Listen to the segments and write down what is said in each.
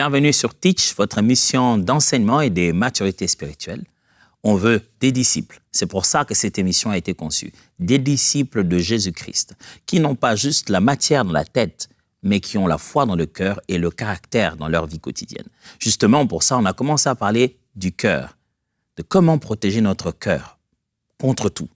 Bienvenue sur Teach, votre émission d'enseignement et de maturité spirituelle. On veut des disciples. C'est pour ça que cette émission a été conçue. Des disciples de Jésus-Christ, qui n'ont pas juste la matière dans la tête, mais qui ont la foi dans le cœur et le caractère dans leur vie quotidienne. Justement, pour ça, on a commencé à parler du cœur, de comment protéger notre cœur contre tout.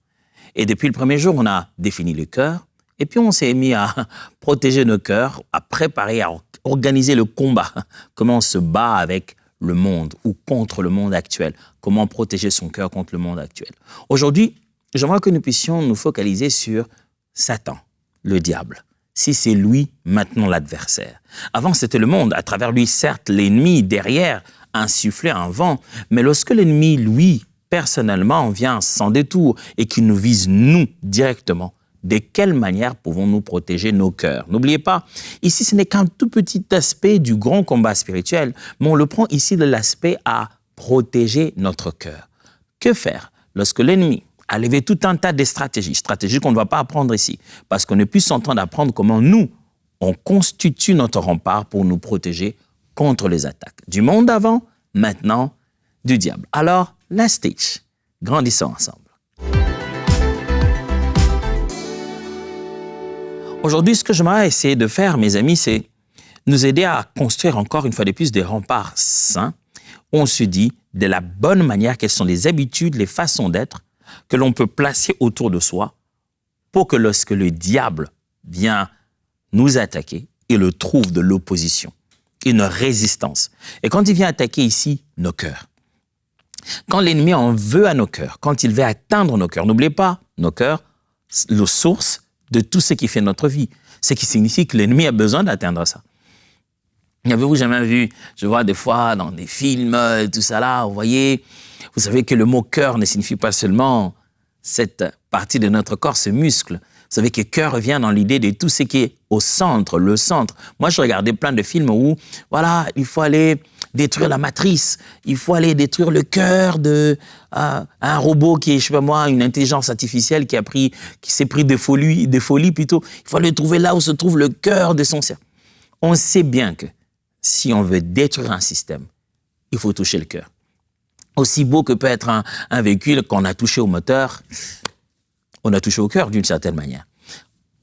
Et depuis le premier jour, on a défini le cœur, et puis on s'est mis à protéger nos cœurs, à préparer, à organiser le combat. Comment on se bat avec le monde ou contre le monde actuel. Comment protéger son cœur contre le monde actuel. Aujourd'hui, j'aimerais que nous puissions nous focaliser sur Satan, le diable. Si c'est lui, maintenant l'adversaire. Avant, c'était le monde. À travers lui, certes, l'ennemi derrière insufflait un vent. Mais lorsque l'ennemi, lui, personnellement, vient sans détour et qu'il nous vise, nous, directement, de quelle manière pouvons-nous protéger nos cœurs? N'oubliez pas, ici, ce n'est qu'un tout petit aspect du grand combat spirituel, mais on le prend ici de l'aspect à protéger notre cœur. Que faire lorsque l'ennemi a levé tout un tas de stratégies qu'on ne va pas apprendre ici, parce qu'on est plus en train d'apprendre comment nous, on constitue notre rempart pour nous protéger contre les attaques du monde avant, maintenant, du diable. Alors, let's teach. Grandissons ensemble. Aujourd'hui, ce que j'aimerais essayer de faire, mes amis, c'est nous aider à construire encore une fois de plus des remparts sains. On se dit de la bonne manière quelles sont les habitudes, les façons d'être que l'on peut placer autour de soi pour que lorsque le diable vient nous attaquer, il le trouve de l'opposition, une résistance. Et quand il vient attaquer ici, nos cœurs. Quand l'ennemi en veut à nos cœurs, quand il veut atteindre nos cœurs, n'oubliez pas, nos cœurs, la source de tout ce qui fait notre vie. Ce qui signifie que l'ennemi a besoin d'atteindre ça. Avez-vous jamais vu, je vois des fois dans des films, tout ça là, vous voyez, vous savez que le mot cœur ne signifie pas seulement cette partie de notre corps, ce muscle. Vous savez que cœur vient dans l'idée de tout ce qui est au centre, le centre. Moi, je regardais plein de films où, voilà, il faut aller détruire la matrice, il faut aller détruire le cœur de un robot qui est, je sais pas moi, une intelligence artificielle qui s'est pris de folie plutôt. Il faut aller trouver là où se trouve le cœur de son cerveau. On sait bien que si on veut détruire un système, il faut toucher le cœur. Aussi beau que peut être un véhicule qu'on a touché au moteur, on a touché au cœur d'une certaine manière.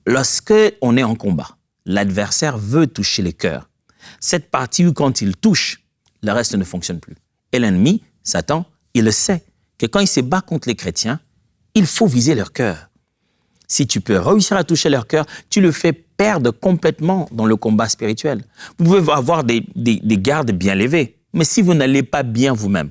Lorsque on est en combat, l'adversaire veut toucher le cœur. Cette partie où quand il touche, le reste ne fonctionne plus. Et l'ennemi, Satan, il le sait que quand il se bat contre les chrétiens, il faut viser leur cœur. Si tu peux réussir à toucher leur cœur, tu le fais perdre complètement dans le combat spirituel. Vous pouvez avoir des gardes bien levés, mais si vous n'allez pas bien vous-même,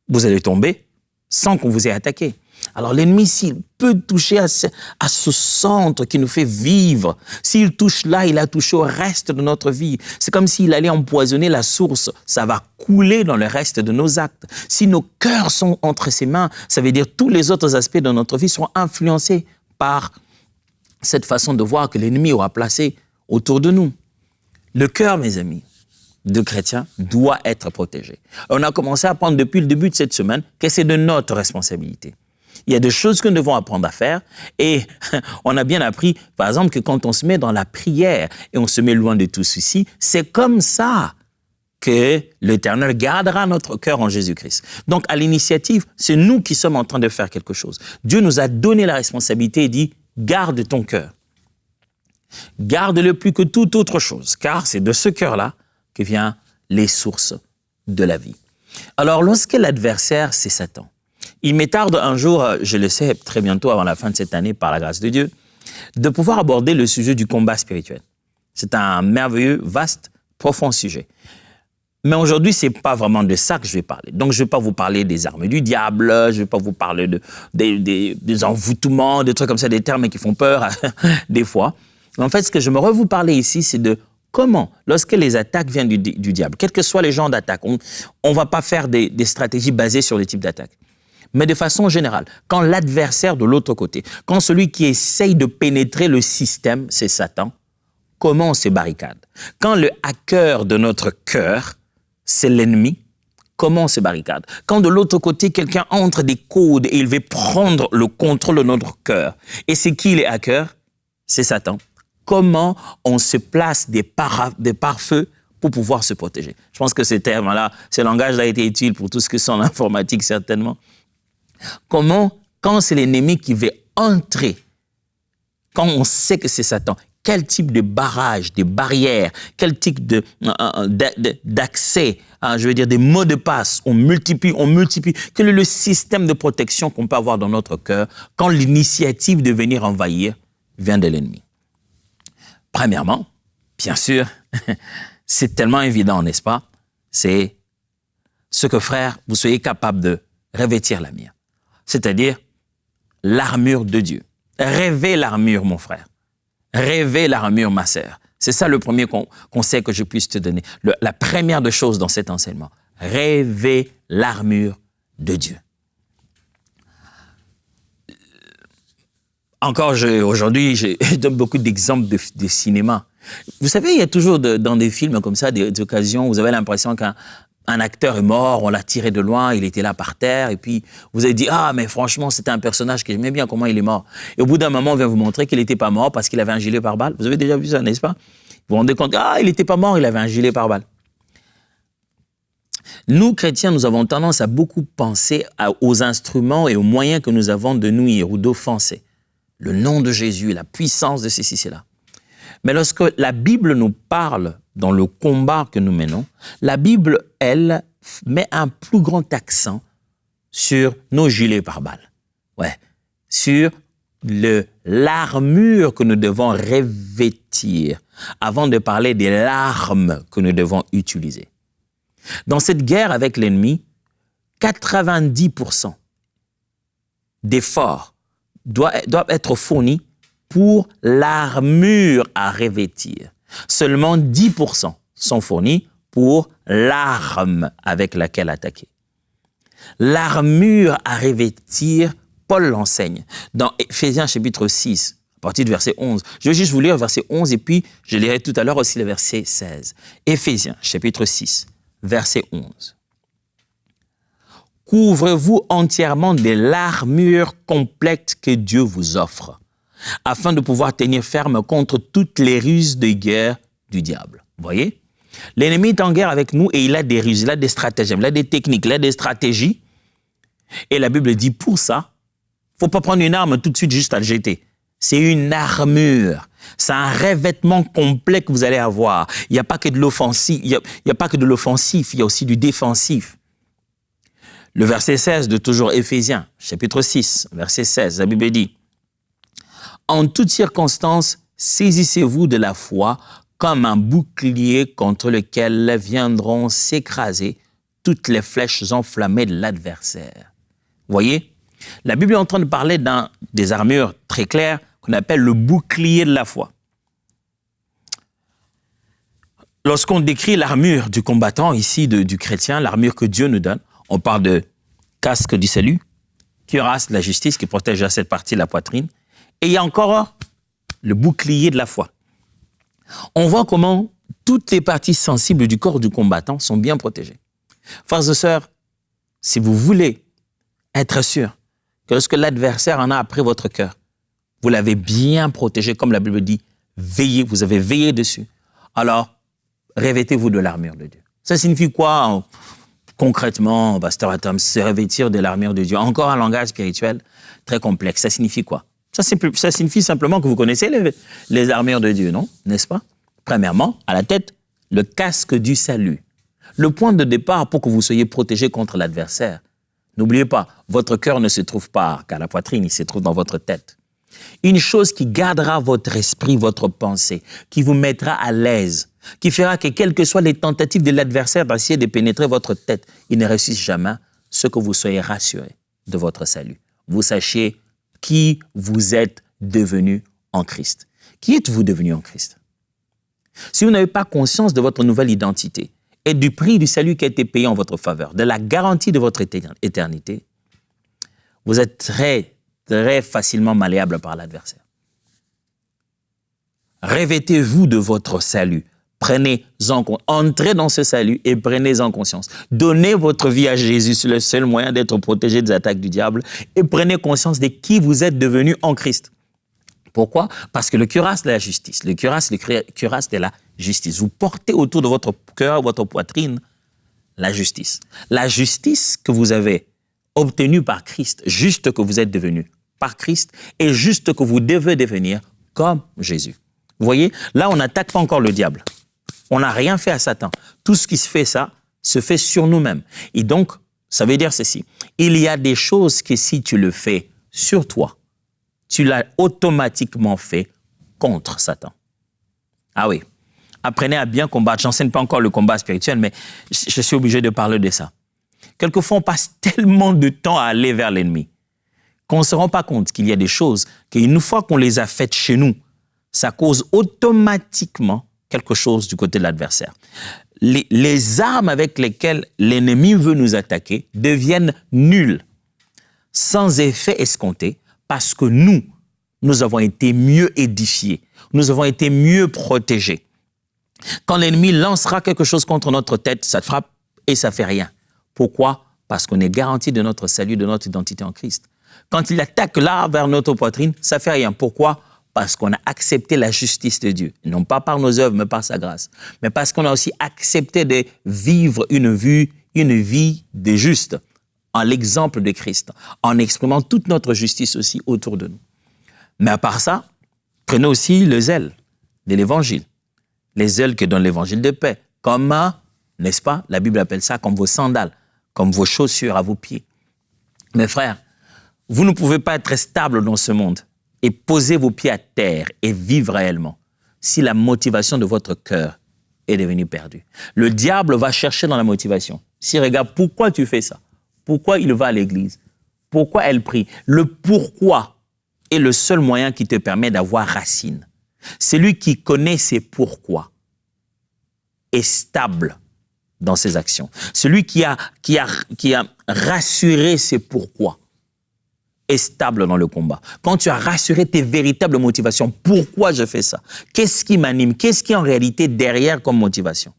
vous allez tomber sans qu'on vous ait attaqué. Alors l'ennemi, s'il peut toucher à ce centre qui nous fait vivre, s'il touche là, il a touché au reste de notre vie. C'est comme s'il allait empoisonner la source. Ça va couler dans le reste de nos actes. Si nos cœurs sont entre ses mains, ça veut dire tous les autres aspects de notre vie seront influencés par cette façon de voir que l'ennemi aura placé autour de nous. Le cœur, mes amis, de chrétiens, doit être protégé. On a commencé à apprendre depuis le début de cette semaine que c'est de notre responsabilité. Il y a des choses que nous devons apprendre à faire et on a bien appris, par exemple, que quand on se met dans la prière et on se met loin de tout ceci, c'est comme ça que l'Éternel gardera notre cœur en Jésus-Christ. Donc, à l'initiative, c'est nous qui sommes en train de faire quelque chose. Dieu nous a donné la responsabilité et dit, garde ton cœur. Garde-le plus que toute autre chose, car c'est de ce cœur-là que viennent les sources de la vie. Alors, lorsque l'adversaire, c'est Satan, il m'est tarde un jour, je le sais très bientôt avant la fin de cette année, par la grâce de Dieu, de pouvoir aborder le sujet du combat spirituel. C'est un merveilleux, vaste, profond sujet. Mais aujourd'hui, ce n'est pas vraiment de ça que je vais parler. Donc, je ne vais pas vous parler des armes du diable, je ne vais pas vous parler des envoûtements, des trucs comme ça, des termes qui font peur des fois. Mais en fait, ce que je me veux vous parler ici, c'est de comment, lorsque les attaques viennent du diable, quels que soient les genres d'attaques, on ne va pas faire des stratégies basées sur les types d'attaques. Mais de façon générale, quand l'adversaire de l'autre côté, quand celui qui essaye de pénétrer le système, c'est Satan, comment on se barricade? Quand le hacker de notre cœur, c'est l'ennemi, comment on se barricade? Quand de l'autre côté, quelqu'un entre des codes et il veut prendre le contrôle de notre cœur, et c'est qui les hackers? C'est Satan. Comment on se place des pare-feux pour pouvoir se protéger. Je pense que ce terme-là, ce langage-là a été utile pour tout ce que sont l'informatique, certainement. Comment, quand c'est l'ennemi qui veut entrer, quand on sait que c'est Satan, quel type de barrage, de barrières, quel type d'accès, je veux dire des mots de passe, on multiplie. Quel est le système de protection qu'on peut avoir dans notre cœur quand l'initiative de venir envahir vient de l'ennemi? Premièrement, bien sûr, c'est tellement évident, n'est-ce pas? C'est ce que, frère, vous soyez capable de revêtir la mienne, c'est-à-dire l'armure de Dieu. Rêvez l'armure, mon frère. Rêvez l'armure, ma sœur. C'est ça le premier conseil que je puisse te donner. La première des choses dans cet enseignement. Rêvez l'armure de Dieu. Encore aujourd'hui, je donne beaucoup d'exemples de cinéma. Vous savez, il y a toujours dans des films comme ça, des occasions où vous avez l'impression qu'un acteur est mort, on l'a tiré de loin, il était là par terre, et puis vous avez dit « Ah, mais franchement, c'était un personnage que j'aimais bien, comment il est mort ?» Et au bout d'un moment, on vient vous montrer qu'il n'était pas mort parce qu'il avait un gilet pare-balles. Vous avez déjà vu ça, n'est-ce pas? Vous vous rendez compte, ah, il n'était pas mort, il avait un gilet pare-balles. Nous, chrétiens, nous avons tendance à beaucoup penser aux instruments et aux moyens que nous avons de nuire ou d'offenser. Le nom de Jésus, la puissance de ceci, cela. Mais lorsque la Bible nous parle dans le combat que nous menons, la Bible, elle, met un plus grand accent sur nos gilets pare-balles. Ouais, sur l'armure que nous devons revêtir avant de parler des larmes que nous devons utiliser. Dans cette guerre avec l'ennemi, 90% d'efforts doivent être fournis pour l'armure à revêtir. Seulement 10% sont fournis pour l'arme avec laquelle attaquer. L'armure à revêtir, Paul l'enseigne dans Éphésiens chapitre 6, à partir du verset 11. Je vais juste vous lire le verset 11 et puis je lirai tout à l'heure aussi le verset 16. Éphésiens chapitre 6, verset 11. Couvrez-vous entièrement de l'armure complète que Dieu vous offre, afin de pouvoir tenir ferme contre toutes les ruses de guerre du diable. Vous voyez? L'ennemi est en guerre avec nous et il a des ruses, il a des stratagèmes, il a des techniques, il a des stratégies. Et la Bible dit, pour ça, il ne faut pas prendre une arme tout de suite juste à le jeter. C'est une armure. C'est un revêtement complet que vous allez avoir. Il n'y a pas que de l'offensif, il y a aussi du défensif. Le verset 16 de toujours Éphésiens, chapitre 6, verset 16, la Bible dit, « En toutes circonstances, saisissez-vous de la foi comme un bouclier contre lequel viendront s'écraser toutes les flèches enflammées de l'adversaire. » Vous voyez, la Bible est en train de parler des armures très claires qu'on appelle le bouclier de la foi. Lorsqu'on décrit l'armure du combattant ici, du chrétien, l'armure que Dieu nous donne, on parle de casque du salut, cuirasse de la justice qui protège à cette partie de la poitrine, et il y a encore le bouclier de la foi. On voit comment toutes les parties sensibles du corps du combattant sont bien protégées. Frères et sœurs, si vous voulez être sûr que lorsque l'adversaire en a après votre cœur, vous l'avez bien protégé, comme la Bible dit, veillez, vous avez veillé dessus, alors revêtez-vous de l'armure de Dieu. Ça signifie quoi concrètement, pasteur Atom, se revêtir de l'armure de Dieu? Encore un langage spirituel très complexe. Ça signifie quoi? Ça signifie simplement que vous connaissez les armures de Dieu, non? N'est-ce pas? Premièrement, à la tête, le casque du salut. Le point de départ pour que vous soyez protégé contre l'adversaire. N'oubliez pas, votre cœur ne se trouve pas qu'à la poitrine, il se trouve dans votre tête. Une chose qui gardera votre esprit, votre pensée, qui vous mettra à l'aise, qui fera que quelles que soient les tentatives de l'adversaire d'essayer de pénétrer votre tête, il ne réussisse jamais, ce que vous soyez rassuré de votre salut. Vous sachiez qui vous êtes devenu en Christ. Qui êtes-vous devenu en Christ? Si vous n'avez pas conscience de votre nouvelle identité et du prix du salut qui a été payé en votre faveur, de la garantie de votre éternité, vous êtes très, très facilement malléable par l'adversaire. Revêtez-vous de votre salut. Entrez dans ce salut et prenez-en conscience. Donnez votre vie à Jésus, c'est le seul moyen d'être protégé des attaques du diable, et prenez conscience de qui vous êtes devenu en Christ. Pourquoi? Parce que le cuirasse de la justice, le cuirasse de la justice. Vous portez autour de votre cœur, votre poitrine, la justice. La justice que vous avez obtenue par Christ, juste que vous êtes devenu par Christ, et juste que vous devez devenir comme Jésus. Vous voyez, là, on n'attaque pas encore le diable. On n'a rien fait à Satan. Tout ce qui se fait, ça, se fait sur nous-mêmes. Et donc, ça veut dire ceci. Il y a des choses que si tu le fais sur toi, tu l'as automatiquement fait contre Satan. Ah oui. Apprenez à bien combattre. J'enseigne pas encore le combat spirituel, mais je suis obligé de parler de ça. Quelquefois, on passe tellement de temps à aller vers l'ennemi qu'on ne se rend pas compte qu'il y a des choses qu'une fois qu'on les a faites chez nous, ça cause automatiquement quelque chose du côté de l'adversaire. Les armes avec lesquelles l'ennemi veut nous attaquer deviennent nulles, sans effet escompté, parce que nous avons été mieux édifiés, nous avons été mieux protégés. Quand l'ennemi lancera quelque chose contre notre tête, ça te frappe et ça ne fait rien. Pourquoi? Parce qu'on est garanti de notre salut, de notre identité en Christ. Quand il attaque là vers notre poitrine, ça ne fait rien. Pourquoi? Parce qu'on a accepté la justice de Dieu. Non pas par nos œuvres, mais par sa grâce. Mais parce qu'on a aussi accepté de vivre une vie de juste, en l'exemple de Christ, en exprimant toute notre justice aussi autour de nous. Mais à part ça, prenez aussi le zèle de l'évangile. Les zèles que donne l'évangile de paix. Comme, n'est-ce pas, la Bible appelle ça comme vos sandales, comme vos chaussures à vos pieds. Mes frères, vous ne pouvez pas être stable dans ce monde et poser vos pieds à terre et vivre réellement si la motivation de votre cœur est devenue perdue. Le diable va chercher dans la motivation. S'il regarde pourquoi tu fais ça, pourquoi il va à l'église, pourquoi elle prie, le pourquoi est le seul moyen qui te permet d'avoir racine. Celui qui connaît ses pourquoi est stable dans ses actions. Celui qui a rassuré ses pourquoi est stable dans le combat. Quand tu as rassuré tes véritables motivations, pourquoi je fais ça? Qu'est-ce qui m'anime? Qu'est-ce qui est en réalité derrière comme motivation?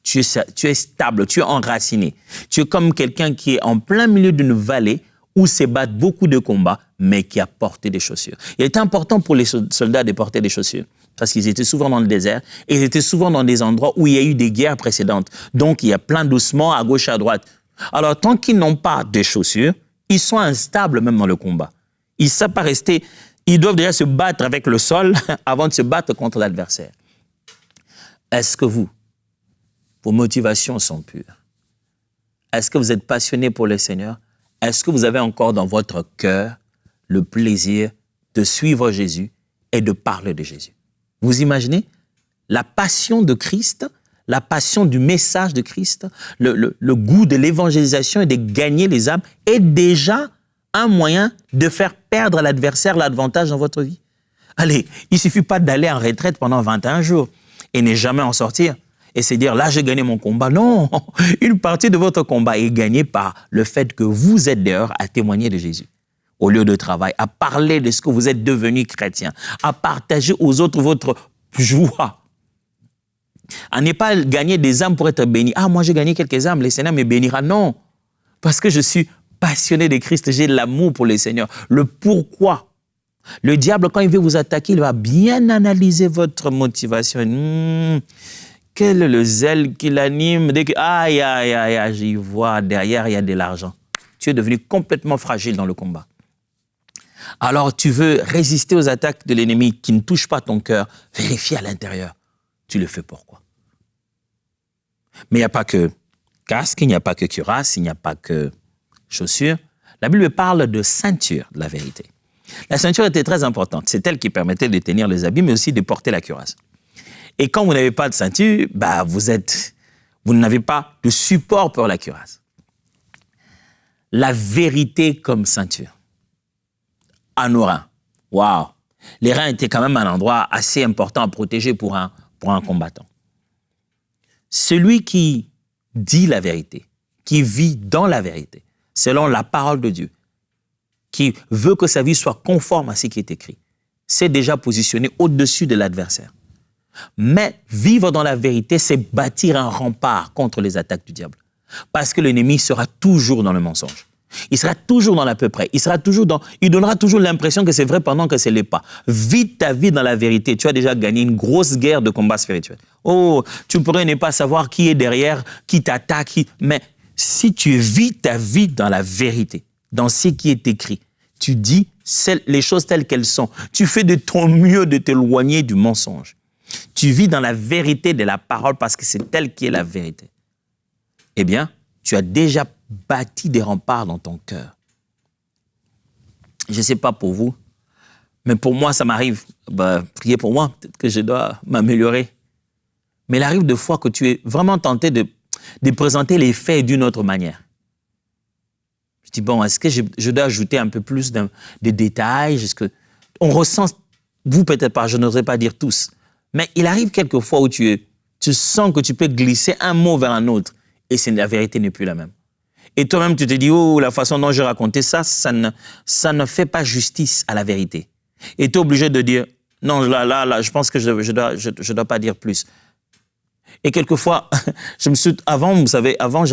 Tu es stable, tu es enraciné. Tu es comme quelqu'un qui est en plein milieu d'une vallée où se battent beaucoup de combats, mais qui a porté des chaussures. Il était important pour les soldats de porter des chaussures, parce qu'ils étaient souvent dans le désert, et ils étaient souvent dans des endroits où il y a eu des guerres précédentes. Donc, il y a plein d'ossements à gauche, à droite. Alors, tant qu'ils n'ont pas de chaussures, ils sont instables même dans le combat. Ils ne savent pas rester, ils doivent déjà se battre avec le sol avant de se battre contre l'adversaire. Est-ce que vos motivations sont pures? Est-ce que vous êtes passionné pour le Seigneur? Est-ce que vous avez encore dans votre cœur le plaisir de suivre Jésus et de parler de Jésus? Vous imaginez la passion de Christ, la passion du message de Christ, le goût de l'évangélisation et de gagner les âmes est déjà un moyen de faire perdre à l'adversaire l'avantage dans votre vie. Allez, il ne suffit pas d'aller en retraite pendant 21 jours et ne jamais en sortir. Et c'est dire, là, j'ai gagné mon combat. Non, une partie de votre combat est gagnée par le fait que vous êtes dehors à témoigner de Jésus. Au lieu de travail, à parler de ce que vous êtes devenu chrétien, à partager aux autres votre joie, à ne pas gagner des âmes pour être béni. Ah, moi, j'ai gagné quelques âmes, le Seigneur me bénira. Non, parce que je suis passionné de Christ, j'ai de l'amour pour le Seigneur. Le pourquoi. Le diable, quand il veut vous attaquer, il va bien analyser votre motivation. Quel est le zèle qui l'anime? Dès que, aïe, aïe, aïe, aïe, j'y vois, derrière, il y a de l'argent. Tu es devenu complètement fragile dans le combat. Alors, tu veux résister aux attaques de l'ennemi qui ne touchent pas ton cœur. Vérifie à l'intérieur. Tu le fais pourquoi? Mais il n'y a pas que casque, il n'y a pas que cuirasse, il n'y a pas que chaussures. La Bible parle de ceinture de la vérité. La ceinture était très importante. C'est elle qui permettait de tenir les habits, mais aussi de porter la cuirasse. Et quand vous n'avez pas de ceinture, vous n'avez pas de support pour la cuirasse. La vérité comme ceinture. À nos reins. Waouh! Les reins étaient quand même un endroit assez important à protéger pour un combattant. Celui qui dit la vérité, qui vit dans la vérité, selon la parole de Dieu, qui veut que sa vie soit conforme à ce qui est écrit, c'est déjà positionné au-dessus de l'adversaire. Mais vivre dans la vérité, c'est bâtir un rempart contre les attaques du diable. Parce que l'ennemi sera toujours dans le mensonge. Il sera toujours dans l'à peu près. Il donnera toujours l'impression que c'est vrai pendant que ce n'est pas. Vis ta vie dans la vérité. Tu as déjà gagné une grosse guerre de combat spirituel. Oh, tu pourrais ne pas savoir qui est derrière, qui t'attaque, mais si tu vis ta vie dans la vérité, dans ce qui est écrit, tu dis les choses telles qu'elles sont. Tu fais de ton mieux de t'éloigner du mensonge. Tu vis dans la vérité de la parole parce que c'est telle qui est la vérité. Eh bien, tu as déjà bâti des remparts dans ton cœur. Je ne sais pas pour vous, mais pour moi, ça m'arrive. Priez pour moi, peut-être que je dois m'améliorer. Mais il arrive de fois que tu es vraiment tenté de présenter les faits d'une autre manière. Je dis, bon, est-ce que je dois ajouter un peu plus de détails? On ressent, vous peut-être pas, je n'oserais pas dire tous, mais il arrive quelquefois où tu sens que tu peux glisser un mot vers un autre et la vérité n'est plus la même. Et toi-même, tu te dis, oh, la façon dont j'ai raconté ça ne fait pas justice à la vérité. Et tu es obligé de dire, non, là, je pense que je dois pas dire plus. Et quelquefois, vous savez, avant,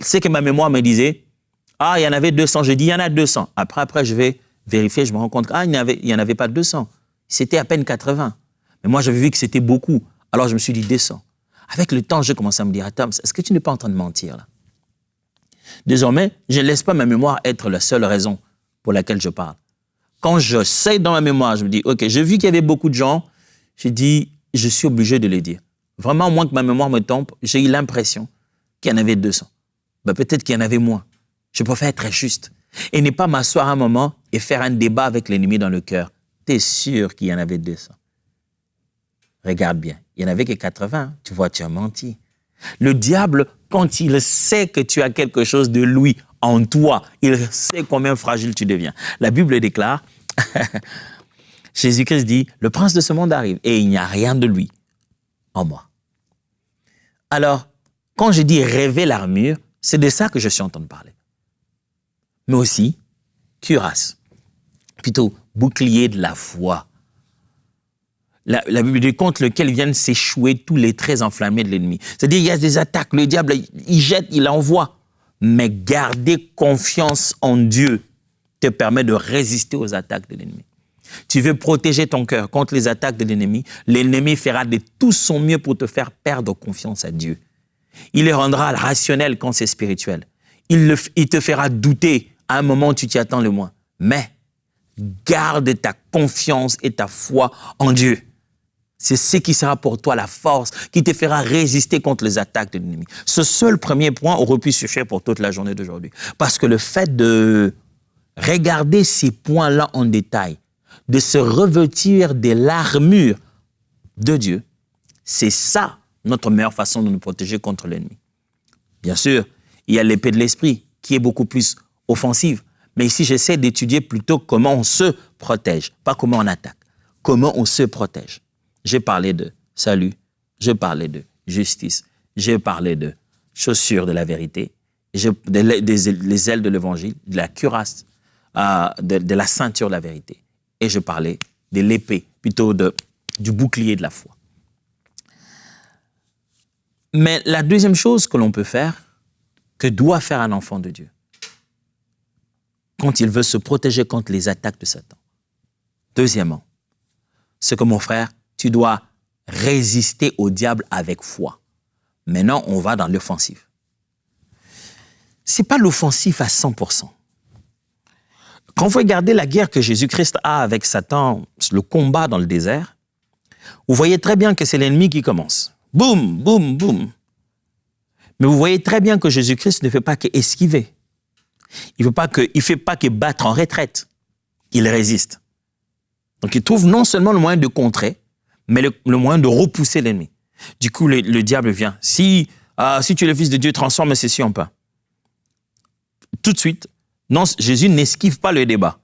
c'est que ma mémoire me disait, il y en avait 200, j'ai dit, il y en a 200. Après, je vais vérifier, je me rends compte qu'il n'y en avait pas 200. C'était à peine 80. Mais moi, j'avais vu que c'était beaucoup. Alors, je me suis dit 200. Avec le temps, j'ai commencé à me dire, attends, est-ce que tu n'es pas en train de mentir là? Désormais, je ne laisse pas ma mémoire être la seule raison pour laquelle je parle. Quand je sais dans ma mémoire, je me dis, OK, j'ai vu qu'il y avait beaucoup de gens, j'ai dit, je suis obligé de les dire. Vraiment, moins que ma mémoire me trompe, j'ai eu l'impression qu'il y en avait 200. Peut-être qu'il y en avait moins. Je préfère être juste et ne pas m'asseoir un moment et faire un débat avec l'ennemi dans le cœur. Tu es sûr qu'il y en avait 200. Regarde bien, il n'y en avait que 80. Tu vois, tu as menti. Le diable, quand il sait que tu as quelque chose de lui en toi, il sait combien fragile tu deviens. La Bible déclare, Jésus-Christ dit, le prince de ce monde arrive et il n'y a rien de lui en moi. Alors, quand je dis rêver l'armure, c'est de ça que je suis en train de parler. Mais aussi, cuirasse, plutôt bouclier de la foi. La Bible dit contre lequel viennent s'échouer tous les traits enflammés de l'ennemi. C'est-à-dire, il y a des attaques, le diable, il jette, il envoie. Mais garder confiance en Dieu te permet de résister aux attaques de l'ennemi. Tu veux protéger ton cœur contre les attaques de l'ennemi. L'ennemi fera de tout son mieux pour te faire perdre confiance à Dieu. Il les rendra rationnels quand c'est spirituel. Il te fera douter à un moment où tu t'y attends le moins. Mais garde ta confiance et ta foi en Dieu. C'est ce qui sera pour toi la force qui te fera résister contre les attaques de l'ennemi. Ce seul premier point aurait pu suffire pour toute la journée d'aujourd'hui. Parce que le fait de regarder ces points-là en détail, de se revêtir de l'armure de Dieu, c'est ça notre meilleure façon de nous protéger contre l'ennemi. Bien sûr, il y a l'épée de l'esprit qui est beaucoup plus offensive. Mais ici, j'essaie d'étudier plutôt comment on se protège, pas comment on attaque. Comment on se protège. J'ai parlé de salut, j'ai parlé de justice, j'ai parlé de chaussures de la vérité, les ailes de l'évangile, de la cuirasse, de la ceinture de la vérité. Et je parlais de l'épée, plutôt du bouclier de la foi. Mais la deuxième chose que l'on peut faire, que doit faire un enfant de Dieu, quand il veut se protéger contre les attaques de Satan. Deuxièmement, c'est que mon frère, tu dois résister au diable avec foi. Maintenant, on va dans l'offensive. Ce n'est pas l'offensive à 100%. Quand vous regardez la guerre que Jésus-Christ a avec Satan, le combat dans le désert, vous voyez très bien que c'est l'ennemi qui commence. Boum, boum, boum. Mais vous voyez très bien que Jésus-Christ ne fait pas qu'esquiver. Il ne fait pas que battre en retraite. Il résiste. Donc, il trouve non seulement le moyen de contrer, mais le moyen de repousser l'ennemi. Du coup, le diable vient. Si tu es le Fils de Dieu, transforme ceci en pain. Tout de suite, non, Jésus n'esquive pas le débat.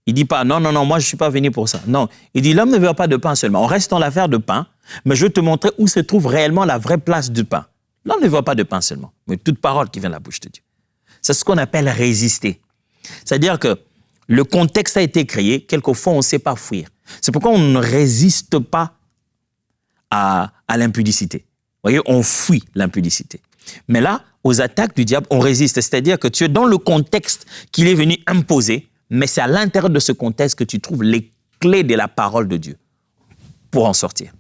Il ne dit pas, non, moi je ne suis pas venu pour ça. Non, il dit, l'homme ne veut pas de pain seulement. On reste dans l'affaire de pain, mais je vais te montrer où se trouve réellement la vraie place du pain. L'homme ne veut pas de pain seulement, mais toute parole qui vient de la bouche de Dieu. C'est ce qu'on appelle résister. C'est-à-dire que le contexte a été créé, quelquefois on ne sait pas fuir. C'est pourquoi on ne résiste pas à l'impudicité. Vous voyez, on fuit l'impudicité. Mais là, aux attaques du diable, on résiste. C'est-à-dire que tu es dans le contexte qu'il est venu imposer, mais c'est à l'intérieur de ce contexte que tu trouves les clés de la parole de Dieu pour en sortir.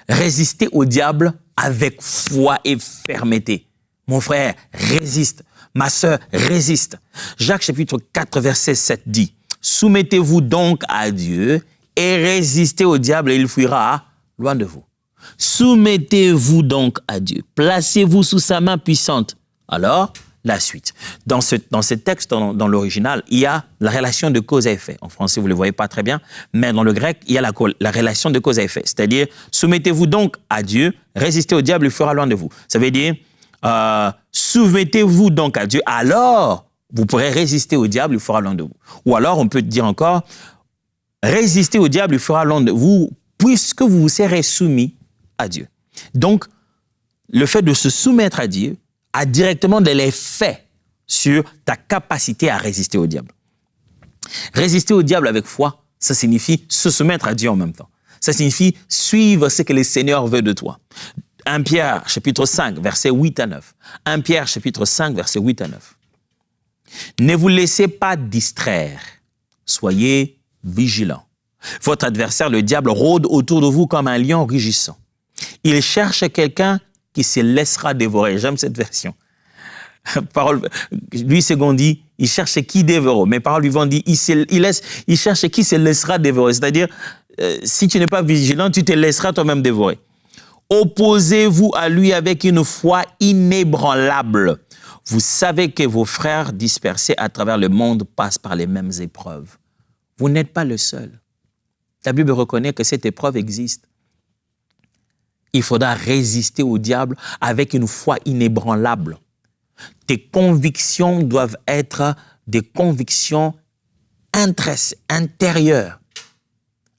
Résister au diable avec foi et fermeté. Mon frère, résiste. Ma sœur, résiste. Jacques chapitre 4, verset 7 dit, « Soumettez-vous donc à Dieu et résistez au diable et il fuira loin de vous. » Soumettez-vous donc à Dieu. Placez-vous sous sa main puissante. Alors, la suite. Dans ce texte, dans l'original, il y a la relation de cause à effet. En français, vous ne le voyez pas très bien, mais dans le grec, il y a la relation de cause à effet. C'est-à-dire, soumettez-vous donc à Dieu, résistez au diable, il fera loin de vous. Ça veut dire, soumettez-vous donc à Dieu, alors vous pourrez résister au diable, il fera loin de vous. Ou alors, on peut dire encore, résistez au diable, il fera loin de vous, puisque vous vous serez soumis à Dieu. Donc, le fait de se soumettre à Dieu a directement de l'effet sur ta capacité à résister au diable. Résister au diable avec foi, ça signifie se soumettre à Dieu en même temps. Ça signifie suivre ce que le Seigneur veut de toi. 1 Pierre, chapitre 5, versets 8 à 9. 1 Pierre, chapitre 5, versets 8 à 9. Ne vous laissez pas distraire. Soyez vigilants. Votre adversaire, le diable, rôde autour de vous comme un lion rugissant. Il cherche quelqu'un qui se laissera dévorer. J'aime cette version. Louis II dit, il cherche qui dévore. Mais Parole vivante dit, il cherche qui se laissera dévorer. C'est-à-dire, si tu n'es pas vigilant, tu te laisseras toi-même dévorer. Opposez-vous à lui avec une foi inébranlable. Vous savez que vos frères dispersés à travers le monde passent par les mêmes épreuves. Vous n'êtes pas le seul. La Bible reconnaît que cette épreuve existe. Il faudra résister au diable avec une foi inébranlable. Tes convictions doivent être des convictions intérieures,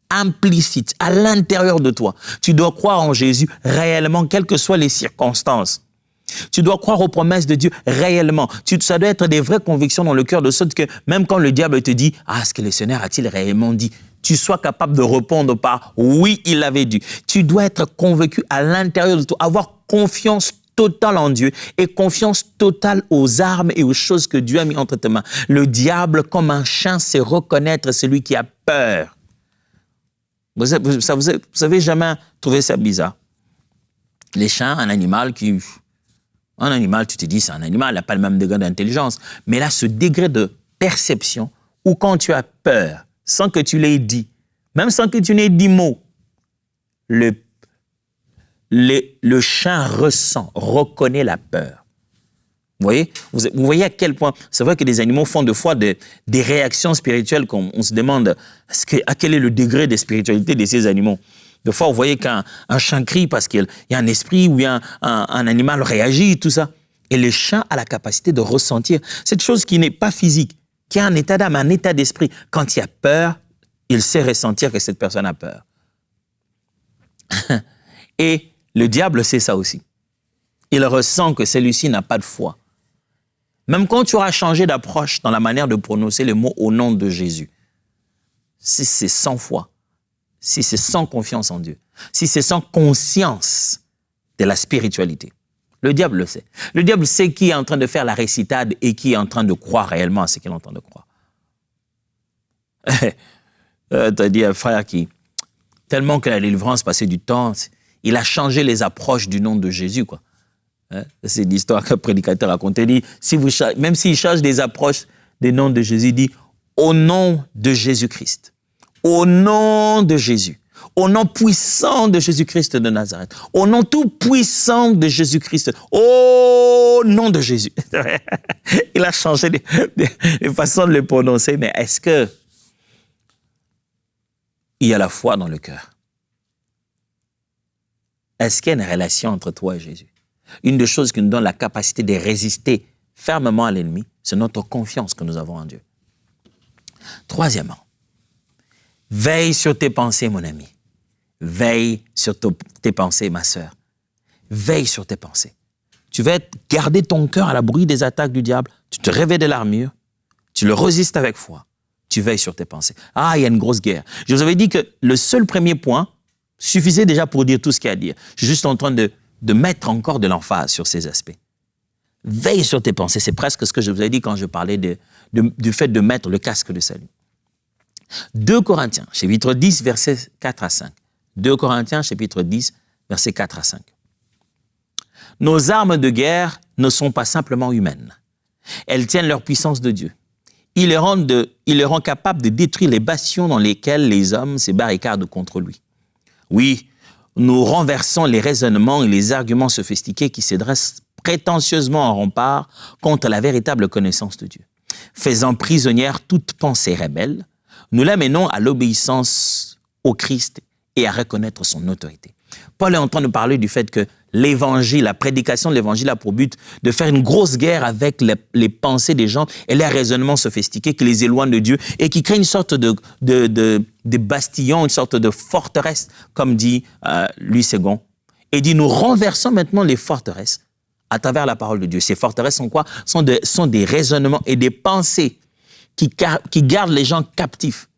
implicites, à l'intérieur de toi. Tu dois croire en Jésus réellement, quelles que soient les circonstances. Tu dois croire aux promesses de Dieu réellement. Ça doit être des vraies convictions dans le cœur, de sorte que même quand le diable te dit « Ah, ce que le Seigneur a-t-il réellement dit ?» tu sois capable de répondre par « Oui, il l'avait dit ». Tu dois être convaincu à l'intérieur de toi, avoir confiance totale en Dieu et confiance totale aux armes et aux choses que Dieu a mis entre tes mains. Le diable, comme un chien, sait reconnaître celui qui a peur. Vous avez jamais trouvé ça bizarre? Les chiens, un animal, tu te dis, c'est un animal, il n'a pas le même degré d'intelligence. Mais là, ce degré de perception, où quand tu as peur, sans que tu l'aies dit, même sans que tu n'aies dit mot, le chien reconnaît la peur. Vous voyez? Vous voyez à quel point, c'est vrai que les animaux font des fois des réactions spirituelles qu'on se demande à quel est le degré de spiritualité de ces animaux. Des fois, vous voyez qu'un chien crie parce qu'il y a un esprit ou un animal réagit, tout ça. Et le chien a la capacité de ressentir cette chose qui n'est pas physique, qui a un état d'âme, un état d'esprit. Quand il y a peur, il sait ressentir que cette personne a peur. Et le diable sait ça aussi. Il ressent que celui-ci n'a pas de foi. Même quand tu auras changé d'approche dans la manière de prononcer le mot au nom de Jésus, si c'est sans foi, si c'est sans confiance en Dieu, si c'est sans conscience de la spiritualité, le diable le sait. Le diable sait qui est en train de faire la récitade et qui est en train de croire réellement à ce qu'il est en train de croire. Tu as dit un frère qui, tellement que la délivrance passait du temps, il a changé les approches du nom de Jésus, quoi. C'est l'histoire qu'un prédicateur racontait. Il dit, même s'il change des approches des noms de Jésus, il dit, au nom de Jésus-Christ, au nom de Jésus, au nom puissant de Jésus-Christ de Nazareth, au nom tout puissant de Jésus-Christ, au nom de Jésus. Il a changé les façons de le prononcer, mais est-ce que il y a la foi dans le cœur? Est-ce qu'il y a une relation entre toi et Jésus? Une des choses qui nous donne la capacité de résister fermement à l'ennemi, c'est notre confiance que nous avons en Dieu. Troisièmement, veille sur tes pensées, mon ami. Veille sur tes pensées, ma sœur. Veille sur tes pensées. Tu vas garder ton cœur à l'abri des attaques du diable. Tu te revêts de l'armure. Tu le résistes avec foi. Tu veilles sur tes pensées. Ah, il y a une grosse guerre. Je vous avais dit que le seul premier point suffisait déjà pour dire tout ce qu'il y a à dire. Je suis juste en train de mettre encore de l'emphase sur ces aspects. Veille sur tes pensées. C'est presque ce que je vous ai dit quand je parlais du fait de mettre le casque de salut. 2 Corinthiens, chapitre 10, versets 4 à 5. 2 Corinthiens, chapitre 10, versets 4 à 5. Nos armes de guerre ne sont pas simplement humaines. Elles tiennent leur puissance de Dieu. Il les rend capables de détruire les bastions dans lesquels les hommes se barricadent contre lui. Oui, nous renversons les raisonnements et les arguments sophistiqués qui se dressent prétentieusement en rempart contre la véritable connaissance de Dieu. Faisant prisonnière toute pensée rebelle, nous l'amenons à l'obéissance au Christ et à reconnaître son autorité. Paul est en train de parler du fait que l'évangile, la prédication de l'évangile a pour but de faire une grosse guerre avec les pensées des gens et les raisonnements sophistiqués qui les éloignent de Dieu et qui créent une sorte de bastillon, une sorte de forteresse, comme dit Louis II. Et dit, nous renversons maintenant les forteresses à travers la parole de Dieu. Ces forteresses sont quoi? Sont des raisonnements et des pensées qui gardent les gens captifs.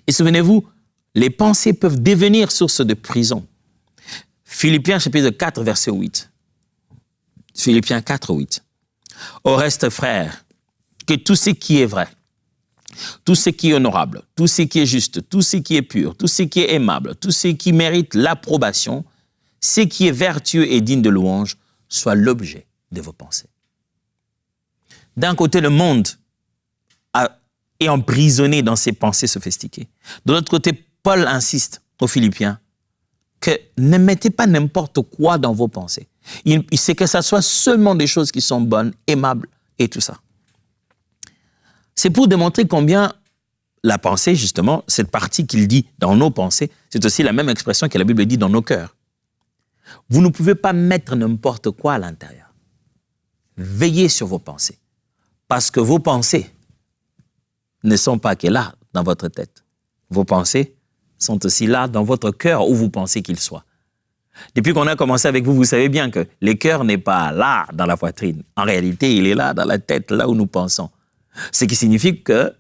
Et souvenez-vous, les pensées peuvent devenir source de prison. Philippiens chapitre 4, verset 8. Philippiens 4, 8. Au reste, frères, que tout ce qui est vrai, tout ce qui est honorable, tout ce qui est juste, tout ce qui est pur, tout ce qui est aimable, tout ce qui mérite l'approbation, ce qui est vertueux et digne de louange, soit l'objet de vos pensées. D'un côté, le monde est emprisonné dans ses pensées sophistiquées. De l'autre côté, Paul insiste aux Philippiens que ne mettez pas n'importe quoi dans vos pensées. C'est que ça soit seulement des choses qui sont bonnes, aimables et tout ça. C'est pour démontrer combien la pensée, justement, cette partie qu'il dit dans nos pensées, c'est aussi la même expression que la Bible dit dans nos cœurs. Vous ne pouvez pas mettre n'importe quoi à l'intérieur. Veillez sur vos pensées. Parce que vos pensées ne sont pas que là, dans votre tête. Vos pensées sont aussi là, dans votre cœur, où vous pensez qu'ils soient. Depuis qu'on a commencé avec vous, vous savez bien que le cœur n'est pas là, dans la poitrine. En réalité, il est là, dans la tête, là où nous pensons. Ce qui signifie que,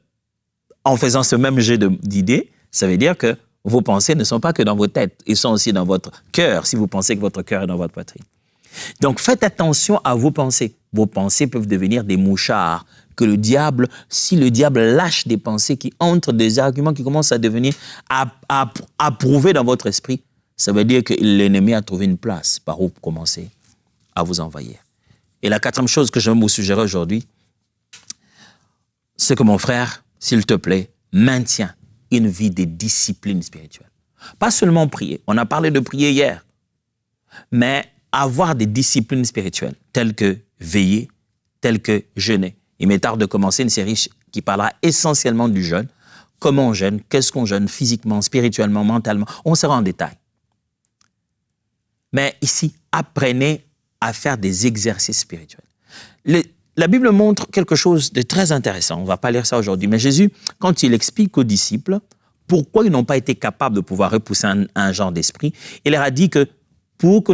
en faisant ce même jeu d'idées, ça veut dire que vos pensées ne sont pas que dans vos têtes, ils sont aussi dans votre cœur, si vous pensez que votre cœur est dans votre poitrine. Donc, faites attention à vos pensées. Vos pensées peuvent devenir des mouchards que le diable, si le diable lâche des pensées qui entrent, des arguments qui commencent à devenir approuvés dans votre esprit, ça veut dire que l'ennemi a trouvé une place par où commencer à vous envahir. Et la 4e chose que je vais vous suggérer aujourd'hui, c'est que mon frère, s'il te plaît, maintiens une vie de discipline spirituelle. Pas seulement prier. On a parlé de prier hier. Mais avoir des disciplines spirituelles telles que veiller, telles que jeûner. Il m'est tard de commencer une série qui parlera essentiellement du jeûne. Comment on jeûne, qu'est-ce qu'on jeûne physiquement, spirituellement, mentalement. On sera en détail. Mais ici, apprenez à faire des exercices spirituels. La Bible montre quelque chose de très intéressant. On ne va pas lire ça aujourd'hui. Mais Jésus, quand il explique aux disciples pourquoi ils n'ont pas été capables de pouvoir repousser un genre d'esprit, il leur a dit que pour que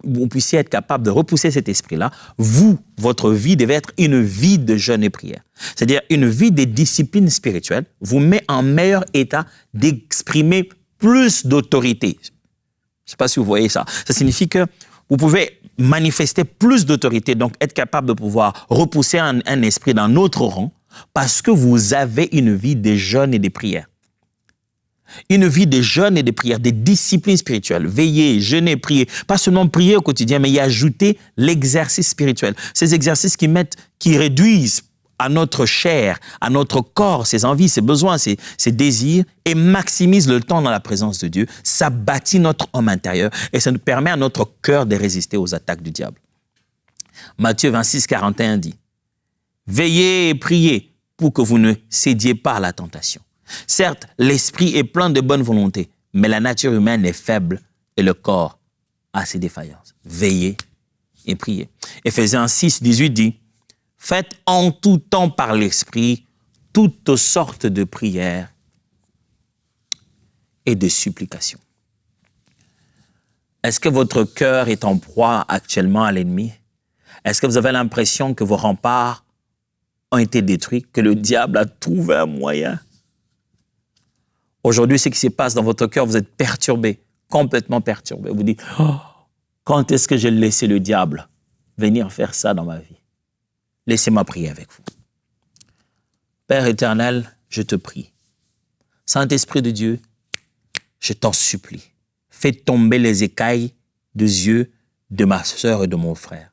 vous puissiez être capable de repousser cet esprit-là, votre vie devait être une vie de jeûne et prière. C'est-à-dire une vie de discipline spirituelle vous met en meilleur état d'exprimer plus d'autorité. Je ne sais pas si vous voyez ça. Ça signifie que vous pouvez manifester plus d'autorité, donc être capable de pouvoir repousser un esprit d'un autre rang parce que vous avez une vie de jeûne et de prière. Une vie de jeûne et de prière, des disciplines spirituelles. Veiller, jeûner, prier. Pas seulement prier au quotidien, mais y ajouter l'exercice spirituel. Ces exercices qui réduisent à notre chair, à notre corps, ses envies, ses besoins, ses désirs, et maximisent le temps dans la présence de Dieu. Ça bâtit notre homme intérieur et ça nous permet à notre cœur de résister aux attaques du diable. Matthieu 26, 41 dit « Veillez et priez pour que vous ne cédiez pas à la tentation. Certes, l'esprit est plein de bonne volonté, mais la nature humaine est faible et le corps a ses défaillances. Veillez et priez. » Éphésiens 6, 18 dit « Faites en tout temps par l'esprit toutes sortes de prières et de supplications. » Est-ce que votre cœur est en proie actuellement à l'ennemi? Est-ce que vous avez l'impression que vos remparts ont été détruits, que le diable a trouvé un moyen? Aujourd'hui, ce qui se passe dans votre cœur, vous êtes perturbé, complètement perturbé. Vous dites, oh, quand est-ce que j'ai laissé le diable venir faire ça dans ma vie. Laissez-moi prier avec vous. Père éternel, je te prie. Saint-Esprit de Dieu, je t'en supplie. Fais tomber les écailles des yeux de ma sœur et de mon frère.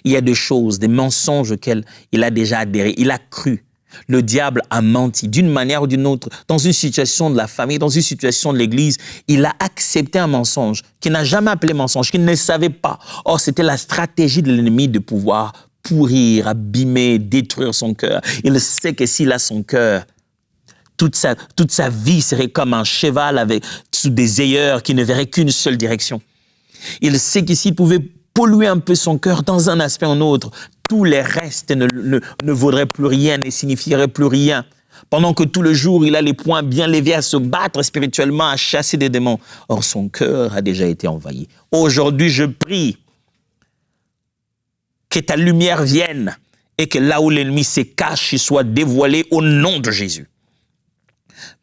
Il y a des choses, des mensonges auxquels il a déjà adhéré, il a cru. Le diable a menti d'une manière ou d'une autre, dans une situation de la famille, dans une situation de l'église. Il a accepté un mensonge qu'il n'a jamais appelé mensonge, qu'il ne savait pas. Or, c'était la stratégie de l'ennemi de pouvoir pourrir, abîmer, détruire son cœur. Il sait que s'il a son cœur, toute sa vie serait comme un cheval sous des ailleurs qui ne verrait qu'une seule direction. Il sait que s'il pouvait polluer un peu son cœur dans un aspect ou un autre, tous les restes ne vaudraient plus rien, ne signifieraient plus rien. Pendant que tout le jour, il a les poings bien levés à se battre spirituellement, à chasser des démons. Or, son cœur a déjà été envahi. Aujourd'hui, je prie que ta lumière vienne et que là où l'ennemi se cache, il soit dévoilé au nom de Jésus.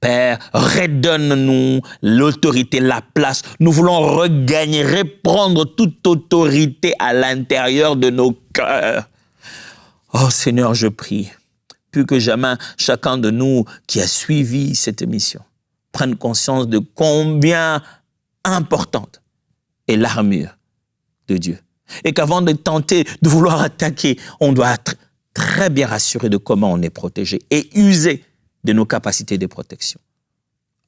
Père, redonne-nous l'autorité, la place. Nous voulons regagner, reprendre toute autorité à l'intérieur de nos cœurs. Oh Seigneur, je prie, plus que jamais, chacun de nous qui a suivi cette émission prenne conscience de combien importante est l'armure de Dieu. Et qu'avant de tenter, de vouloir attaquer, on doit être très bien rassuré de comment on est protégé et user de nos capacités de protection.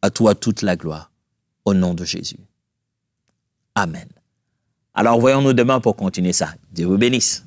À toi toute la gloire, au nom de Jésus. Amen. Alors voyons-nous demain pour continuer ça. Dieu vous bénisse.